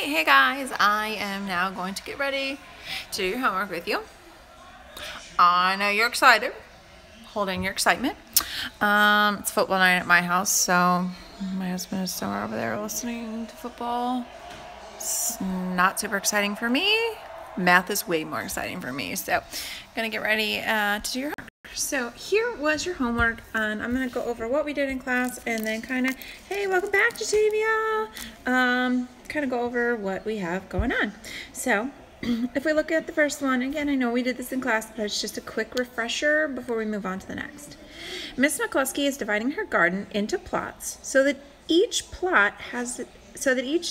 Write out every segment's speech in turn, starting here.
Hey guys, I am now going to get ready to do your homework with you. I know you're excited, holding your excitement. It's football night at my house, so my husband is somewhere over there listening to football. It's not super exciting for me. Math is way more exciting for me, so I'm gonna get ready to do your homework. So here was your homework, and I'm going to go over what we did in class and then kind of, hey, welcome back, Jatavia. Kind of go over what we have going on. So if we look at the first one, again, I know we did this in class, but it's just a quick refresher before we move on to the next. Miss McCluskey is dividing her garden into plots so that each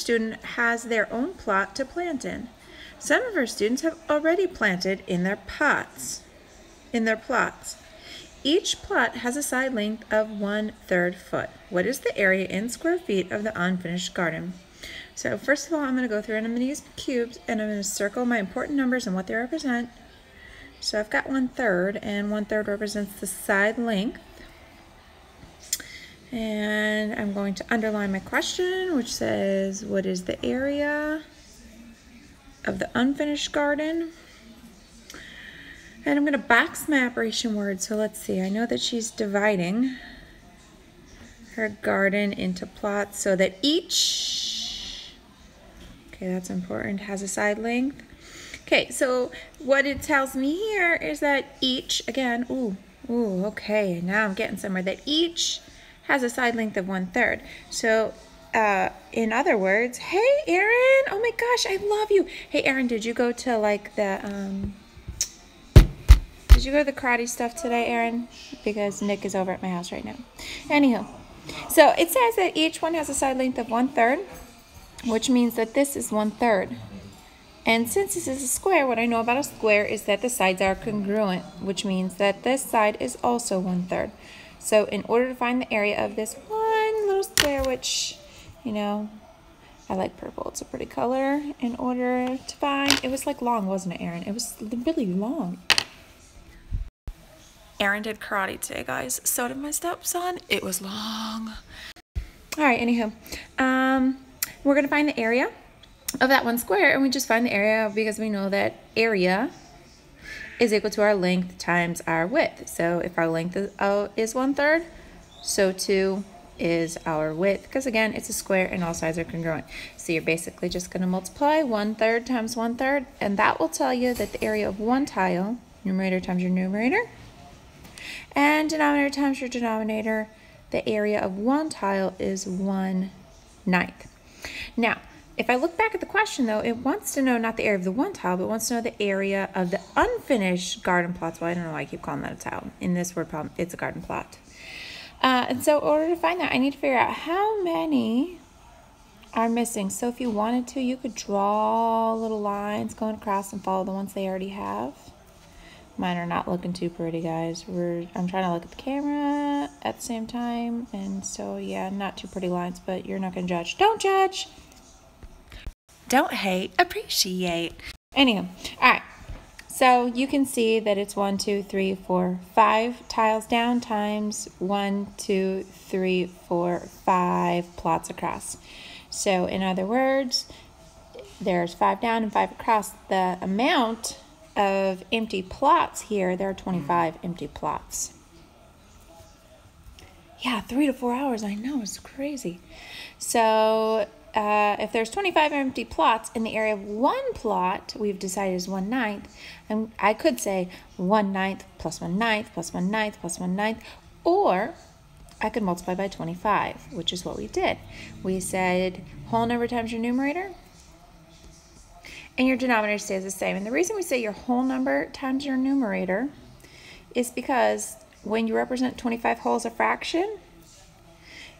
student has their own plot to plant in. Some of her students have already planted in their plots. Each plot has a side length of 1/3 foot. What is the area in square feet of the unfinished garden? So first of all, I'm going to go through and I'm going to use cubes and I'm going to circle my important numbers and what they represent. So I've got 1/3, and 1/3 represents the side length. And I'm going to underline my question, which says, what is the area of the unfinished garden? And I'm going to box my operation word. So let's see. I know that she's dividing her garden into plots so that each, okay, that's important, has a side length. Okay, so what it tells me here is that each, again, okay, now I'm getting somewhere, that each has a side length of 1/3. So in other words, hey, Erin, oh my gosh, I love you. Hey, Erin, did you go to like the, did you go to the karate stuff today, Erin? Because Nick is over at my house right now. Anywho, so it says that each one has a side length of 1/3, which means that this is 1/3. And since this is a square, what I know about a square is that the sides are congruent, which means that this side is also 1/3. So in order to find the area of this one little square, which, you know, I like purple, it's a pretty color, in order to find, it was like long, wasn't it, Erin? It was really long. Erin did karate today, guys. So did my stepson. It was long. All right, anywho. We're going to find the area of that one square, and we just find the area because we know that area is equal to our length times our width. So if our length is 1/3, so too is our width, because again, it's a square and all sides are congruent. So you're basically just going to multiply 1/3 times 1/3, and that will tell you that the area of one tile, numerator times your numerator, and denominator times your denominator, the area of one tile is 1/9. Now, if I look back at the question though, it wants to know not the area of the one tile, but it wants to know the area of the unfinished garden plots. Well, I don't know why I keep calling that a tile. In this word problem, it's a garden plot. And so in order to find that, I need to figure out how many are missing. So if you wanted to, you could draw little lines going across and follow the ones they already have. Mine are not looking too pretty, guys. I'm trying to look at the camera at the same time, and so yeah, not too pretty lines, but you're not gonna judge. Don't judge. Don't hate, appreciate. Anywho, all right. So you can see that it's 1, 2, 3, 4, 5 tiles down times 1, 2, 3, 4, 5 plots across. So in other words, there's 5 down and 5 across. The amount of empty plots here, there are 25 empty plots. Yeah, 3 to 4 hours, I know, it's crazy. So if there's 25 empty plots in the area of one plot, we've decided is 1/9, and I could say 1/9 plus 1/9 plus 1/9 plus 1/9, or I could multiply by 25, which is what we did. We said whole number times your numerator, and your denominator stays the same. And the reason we say your whole number times your numerator is because when you represent 25 whole as a fraction,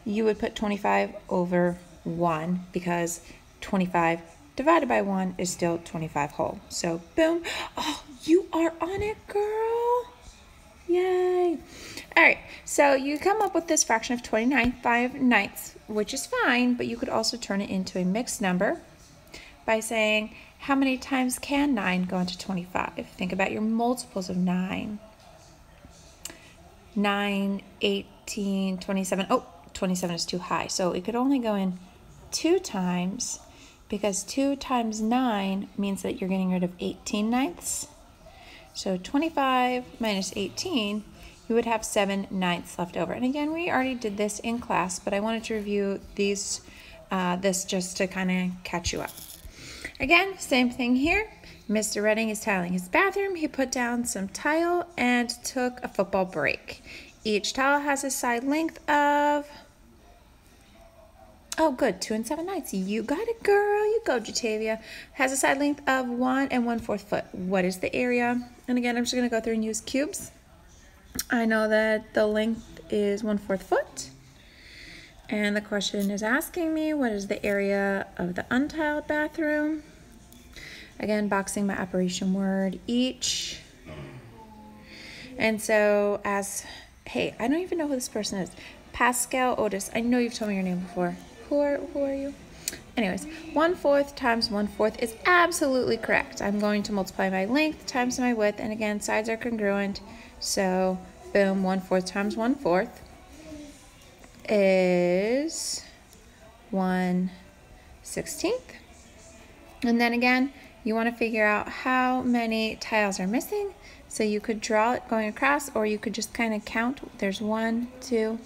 you would put 25 over 1, because 25 divided by 1 is still 25 whole. So boom. Oh, you are on it, girl. Yay. All right, so you come up with this fraction of 5/9, which is fine, but you could also turn it into a mixed number by saying, how many times can 9 go into 25? Think about your multiples of 9. 9, 18, 27. Oh, 27 is too high. So it could only go in 2 times because 2 times 9 means that you're getting rid of 18/9. So 25 minus 18, you would have 7/9 left over. And again, we already did this in class, but I wanted to review this just to kind of catch you up. Again, same thing here. Mr. Redding is tiling his bathroom. He put down some tile and took a football break. Each tile has a side length of, oh good, 2 7/9. You got it, girl. You go, Jatavia. Has a side length of 1 1/4 foot. What is the area? And again, I'm just going to go through and use cubes. I know that the length is 1/4 foot. And the question is asking me, what is the area of the untiled bathroom? Again, boxing my operation word, each. And so as, hey, I don't even know who this person is. Pascal Otis. I know you've told me your name before. Who are you? Anyways, 1/4 times 1/4 is absolutely correct. I'm going to multiply my length times my width. And again, sides are congruent. So, boom, 1/4 times 1/4 is 1/16. And then again, you want to figure out how many tiles are missing. So you could draw it going across, or you could just kind of count. There's 1, 2,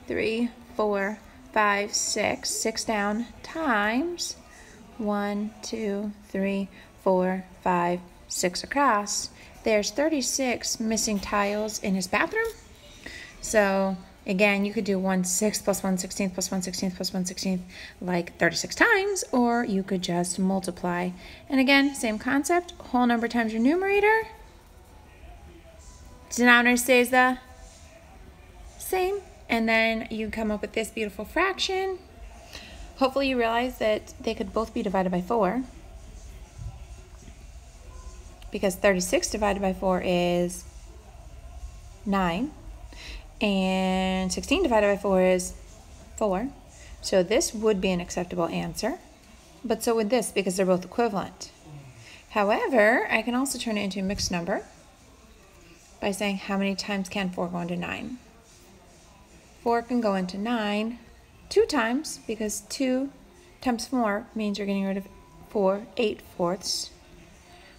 3, 4, 5, 6. 6 down times 1, 2, 3, 4, 5, 6 across. There's 36 missing tiles in his bathroom. So again, you could do 1/6 plus 1/16 plus 1/16 plus 1/16 like 36 times, or you could just multiply. And again, same concept, whole number times your numerator. Denominator stays the same. And then you come up with this beautiful fraction. Hopefully you realize that they could both be divided by 4. Because 36 divided by 4 is 9. And 16 divided by 4 is 4. So this would be an acceptable answer. But so would this, because they're both equivalent. However, I can also turn it into a mixed number by saying how many times can 4 go into 9? 4 can go into 9 2 times, because 2 times 4 means you're getting rid of 4 8/4,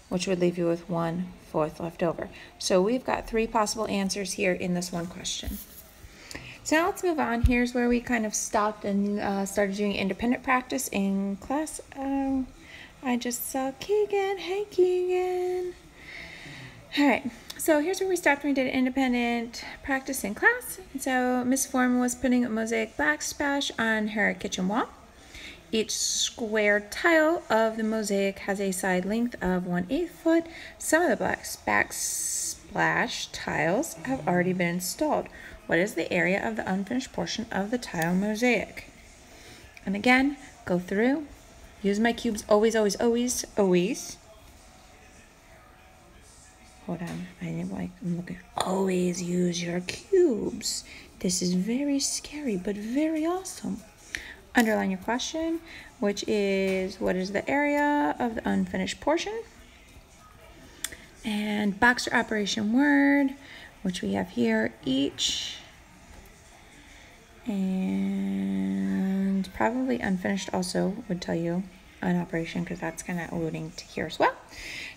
which would leave you with 1/4 left over. So we've got 3 possible answers here in this one question. So now let's move on. Here's where we kind of stopped and started doing independent practice in class. Oh, I just saw Keegan. Hey, Keegan. All right. So here's where we stopped when we did independent practice in class. So Miss Foreman was putting a mosaic backsplash on her kitchen wall. Each square tile of the mosaic has a side length of 1/8 foot. Some of the backsplash tiles have already been installed. What is the area of the unfinished portion of the tile mosaic? And again, go through, use my cubes always, always, always, always. Hold on, I'm looking. Always use your cubes. This is very scary, but very awesome. Underline your question, which is, what is the area of the unfinished portion? And box your operation word, which we have here, each. And probably unfinished also would tell you an operation, because that's kind of alluding to here as well.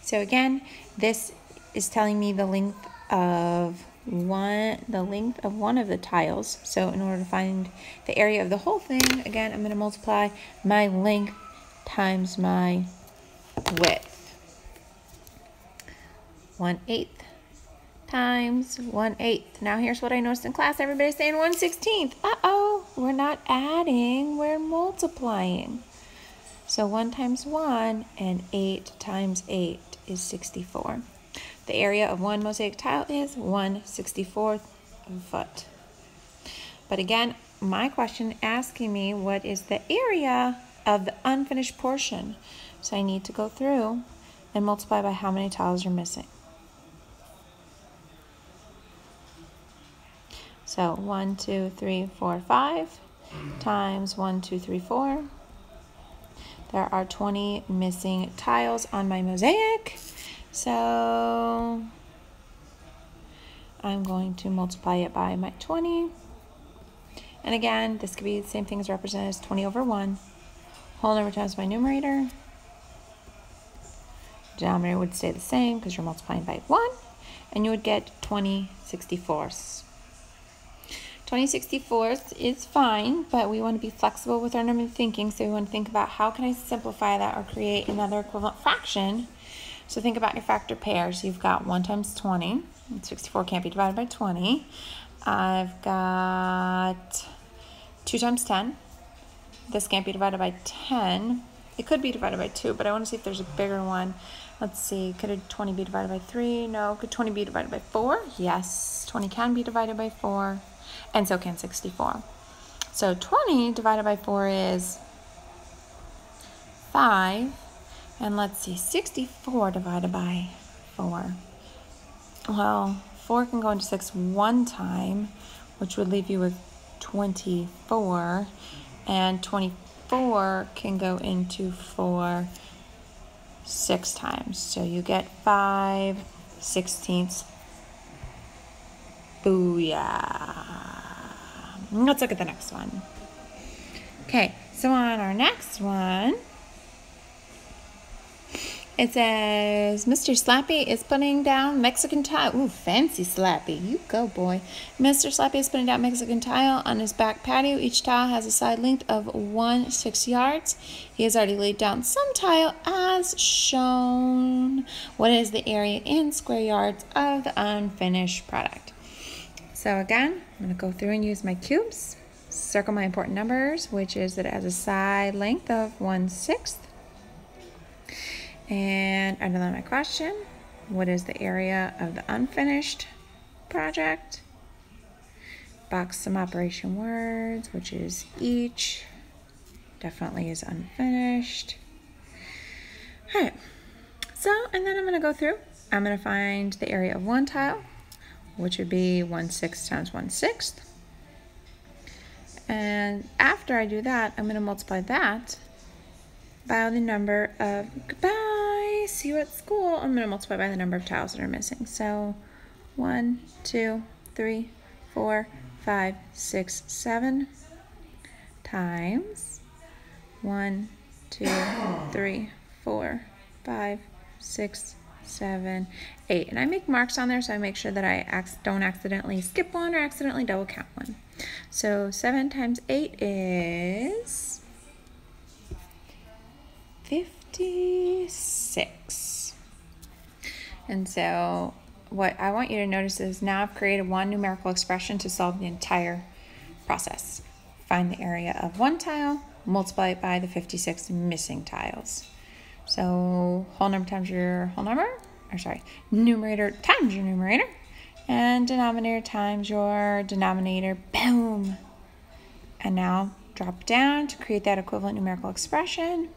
So again, this is telling me the length of one of the tiles. So in order to find the area of the whole thing, again, I'm going to multiply my length times my width. 1/8 times 1/8. Now here's what I noticed in class. Everybody's saying 1/16. Uh-oh, we're not adding, we're multiplying. So 1 times 1 and 8 times 8 is 64. The area of one mosaic tile is 1/64 foot. But again, my question asking me what is the area of the unfinished portion. So I need to go through and multiply by how many tiles are missing. So 1, 2, 3, 4, 5 times 1, 2, 3, 4. There are 20 missing tiles on my mosaic. So I'm going to multiply it by my 20. And again, this could be the same thing as represented as 20 over 1. Whole number times my numerator. Denominator would stay the same because you're multiplying by 1. And you would get 20/64. 20/64 is fine, but we want to be flexible with our number thinking, so we want to think about how can I simplify that or create another equivalent fraction. So think about your factor pairs. You've got 1 times 20. 64 can't be divided by 20. I've got 2 times 10. This can't be divided by 10. It could be divided by 2, but I want to see if there's a bigger one. Let's see, could 20 be divided by 3? No. Could 20 be divided by 4? Yes, 20 can be divided by 4, and so can 64. So 20 divided by 4 is 5, and let's see, 64 divided by 4. Well, 4 can go into 6 one time, which would leave you with 24, and 24 can go into 4 6 times. So you get 5/16. Booyah. Let's look at the next one. Okay, so on our next one, it says, Mr. Slappy is putting down Mexican tile. Ooh, fancy Slappy. You go, boy. Mr. Slappy is putting down Mexican tile on his back patio. Each tile has a side length of 1/6 yards. He has already laid down some tile as shown. What is the area in square yards of the unfinished product? So again, I'm going to go through and use my cubes. Circle my important numbers, which is that it has a side length of 1/6. And underline my question, what is the area of the unfinished project? Box some operation words, which is each, definitely is unfinished. All right, so, and then I'm gonna go through, I'm gonna find the area of one tile, which would be 1/6 times 1/6. And after I do that, I'm gonna multiply that by the number of, goodbye, see you at school. I'm gonna multiply by the number of tiles that are missing. So 1, 2, 3, 4, 5, 6, 7 times 1, 2, 3, 4, 5, 6, 7, 8. And I make marks on there so I make sure that I don't accidentally skip one or accidentally double count one. So 7 times 8 is 56. And so what I want you to notice is now I've created one numerical expression to solve the entire process. Find the area of one tile, multiply it by the 56 missing tiles. So whole number times your whole number, or sorry, numerator times your numerator, and denominator times your denominator, boom. And now drop down to create that equivalent numerical expression.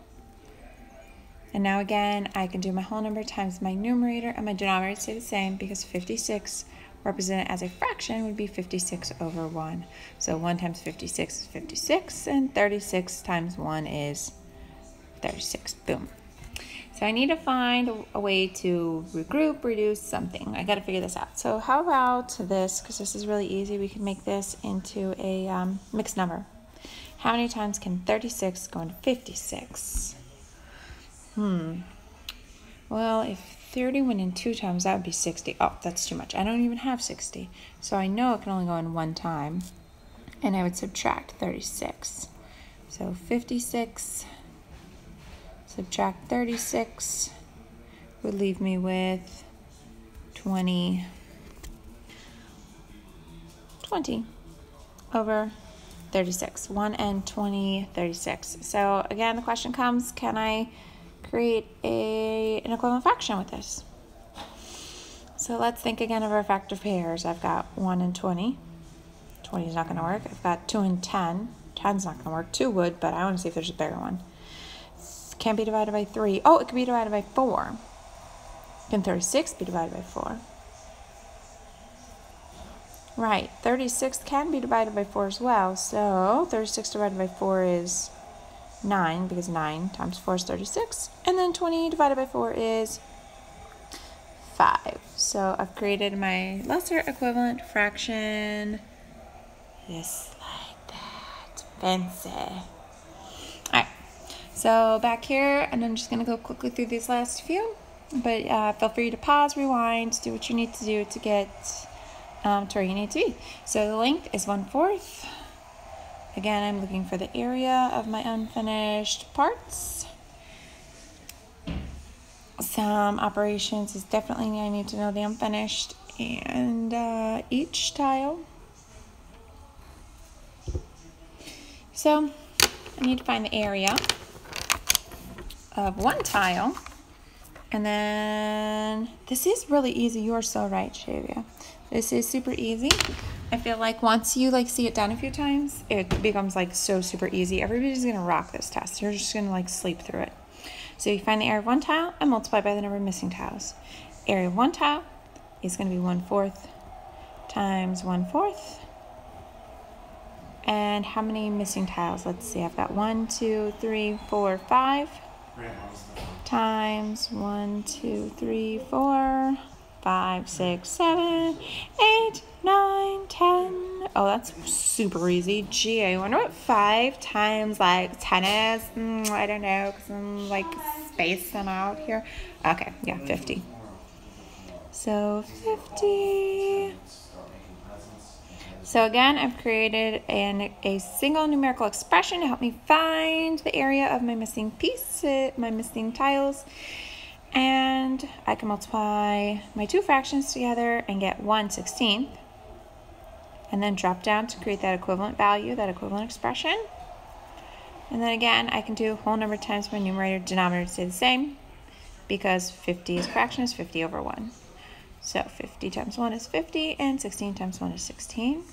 And now again, I can do my whole number times my numerator, and my denominator stay the same because 56 represented as a fraction would be 56 over 1. So 1 times 56 is 56, and 36 times 1 is 36. Boom. So I need to find a way to regroup, reduce something. I got to figure this out. So how about this, because this is really easy, we can make this into a mixed number. How many times can 36 go into 56? Well, if 30 went in 2 times, that would be 60. Oh, that's too much. I don't even have 60. So I know it can only go in 1 time. And I would subtract 36. So 56, subtract 36, would leave me with 20 over 36. 1 and 20, 36. So again, the question comes, can I create an equivalent fraction with this? So let's think again of our factor pairs. I've got 1 and 20. 20 is not going to work. I've got 2 and 10. 10 is not going to work. 2 would, but I want to see if there's a bigger one. Can't be divided by 3. Oh, it could be divided by 4. Can 36 be divided by 4? Right, 36 can be divided by 4 as well. So 36 divided by 4 is 9, because 9 times 4 is 36. And then 20 divided by 4 is 5. So I've created my lesser equivalent fraction. Just like that. Fancy. Alright, So back here, and I'm just going to go quickly through these last few. But feel free to pause, rewind, do what you need to do to get to where you need to be. So the length is 1/4. Again, I'm looking for the area of my unfinished parts. Some operations is definitely I need to know the unfinished and each tile. So I need to find the area of one tile. And then this is really easy. You are so right, Shavia. This is super easy. I feel like once you see it done a few times, it becomes so super easy. Everybody's gonna rock this test. You're just gonna sleep through it. So you find the area of one tile and multiply by the number of missing tiles. Area of one tile is gonna be 1/4 times 1/4. And how many missing tiles? Let's see, I've got 1, 2, 3, 4, 5. Times 1, 2, 3, 4, 5, 6, 7, 8, 9, 10. Oh, that's super easy. Gee, I wonder what 5 times 10 is. I don't know, because I'm spacing out here. Okay, yeah, 50. So 50. So again, I've created a single numerical expression to help me find the area of my missing piece, my missing tiles. And I can multiply my two fractions together and get 1/16. And then drop down to create that equivalent value, that equivalent expression. And then again, I can do whole number times my numerator, denominator stay the same, because 50 is a fraction is 50 over 1. So 50 times 1 is 50, and 16 times 1 is 16.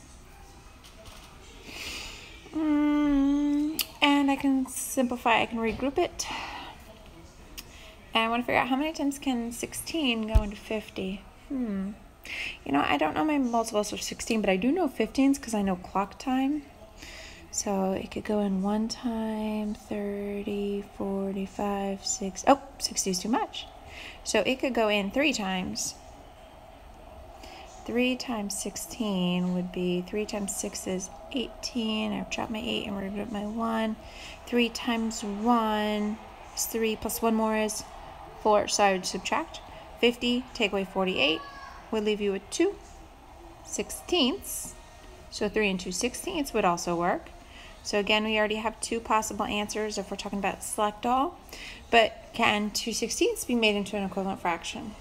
And I can simplify, I can regroup it. And I want to figure out how many times can 16 go into 50. You know, I don't know my multiples of 16, but I do know 15s because I know clock time. So it could go in 1 time, 30, 45, 6. Oh, 60 is too much. So it could go in 3 times. 3 times 16 would be 3 times 6 is 18. I've dropped my 8 and removed my 1. 3 times 1 is 3 plus 1 more is 4. So I would subtract 50, take away 48, would leave you with 2/16. So 3 and 2/16 would also work. So again, we already have 2 possible answers if we're talking about select all. But can 2/16 be made into an equivalent fraction?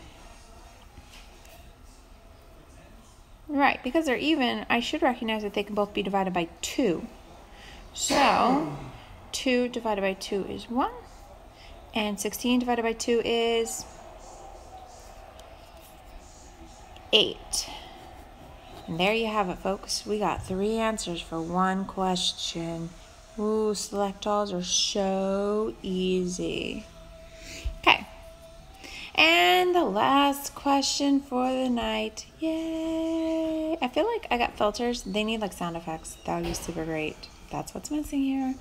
Right, because they're even, I should recognize that they can both be divided by 2. So 2 divided by 2 is 1. And 16 divided by 2 is 8. And there you have it, folks. We got 3 answers for 1 question. Ooh, select alls are so easy. Okay. And the last question for the night. Yay! I feel like I got filters. They need sound effects. That would be super great. That's what's missing here.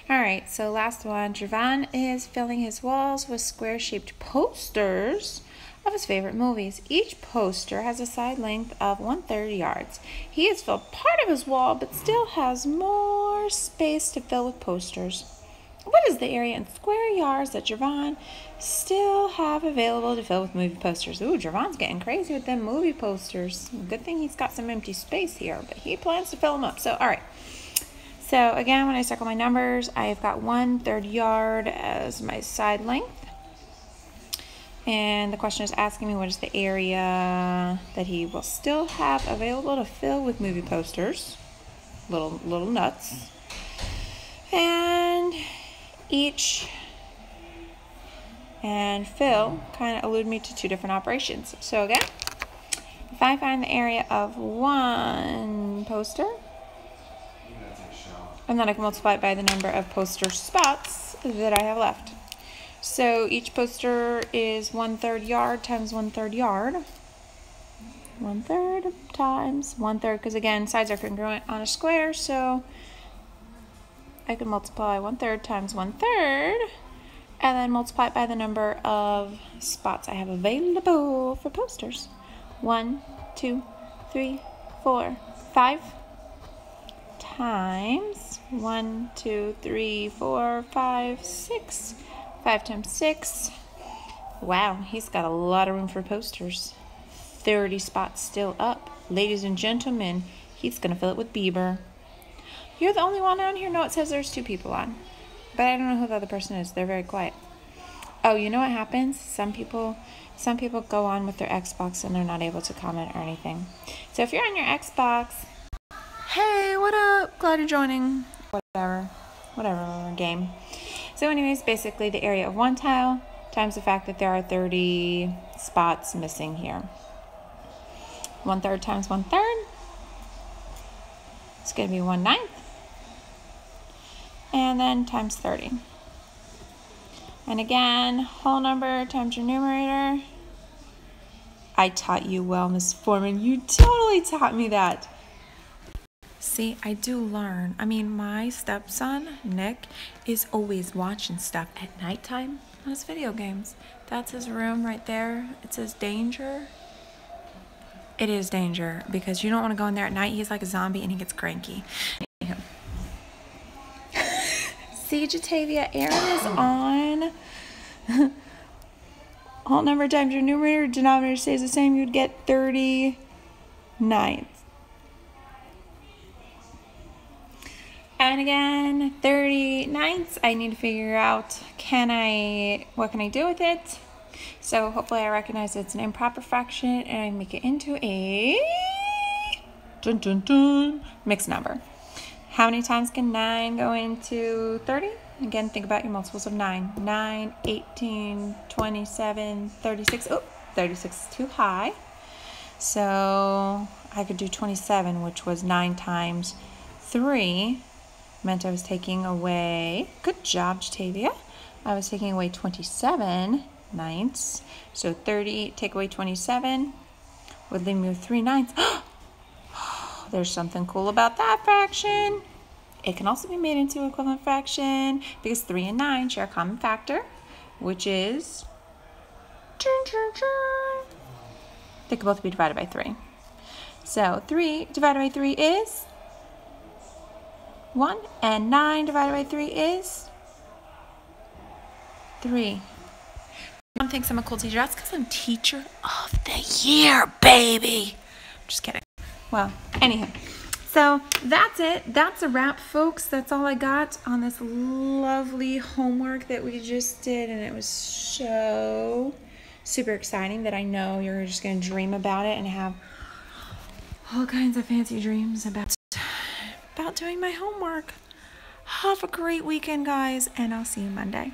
All right, so last one. Javon is filling his walls with square-shaped posters of his favorite movies. Each poster has a side length of 1/3 yards. He has filled part of his wall, but still has more space to fill with posters. What is the area in square yards that Javon still have available to fill with movie posters? Ooh, Javon's getting crazy with them movie posters. Good thing he's got some empty space here, but he plans to fill them up. So, all right. So, again, when I circle my numbers, I've got 1/3 yard as my side length. And the question is asking me what is the area that he will still have available to fill with movie posters. Little nuts. And each and fill kind of allude me to 2 different operations. So again, if I find the area of 1 poster, and then I can multiply it by the number of poster spots that I have left. So each poster is 1/3 yard times 1/3 yard. 1/3 times 1/3, because again, sides are congruent on a square, so I can multiply 1/3 times 1/3, and then multiply it by the number of spots I have available for posters. 1, 2, 3, 4, 5 times 1, 2, 3, 4, 5, 6. 5 times 6. Wow, he's got a lot of room for posters. 30 spots still up. Ladies and gentlemen, he's going to fill it with Bieber. You're the only one on here? No, it says there's 2 people on. But I don't know who the other person is. They're very quiet. Oh, you know what happens? Some people go on with their Xbox and they're not able to comment or anything. So if you're on your Xbox, hey, what up? Glad you're joining. Whatever game. So anyways, basically the area of 1 tile times the fact that there are 30 spots missing here. 1/3 times 1/3. It's going to be 1/9. And then times 30. And again, whole number times your numerator. I taught you well, Miss Foreman. You totally taught me that. See, I do learn. I mean, my stepson, Nick, is always watching stuff at nighttime on his video games. That's his room right there. It says danger. It is danger because you don't want to go in there at night. He's like a zombie and he gets cranky. See, Jatavia, Aaron is on. Whole number times your numerator, denominator stays the same. You'd get 39. And again, 39. I need to figure out, what can I do with it? So hopefully I recognize it's an improper fraction and I make it into a mixed number. How many times can 9 go into 30? Again, think about your multiples of 9. 9, 18, 27, 36. Oh, 36 is too high. So I could do 27, which was 9 times 3. Meant I was taking away, good job, Jatavia. I was taking away 27 ninths. So 30, take away 27, would leave me with 3 ninths. There's something cool about that fraction. It can also be made into an equivalent fraction because 3 and 9 share a common factor, which is, they could both be divided by 3. So 3 divided by 3 is 1, and 9 divided by 3 is 3. Mom thinks I'm a cool teacher. That's because I'm teacher of the year, baby. I'm just kidding. Well, anyhow, so that's it. That's a wrap, folks. That's all I got on this lovely homework that we just did, and it was so super exciting that I know you're just going to dream about it and have all kinds of fancy dreams about doing my homework. Have a great weekend, guys, and I'll see you Monday.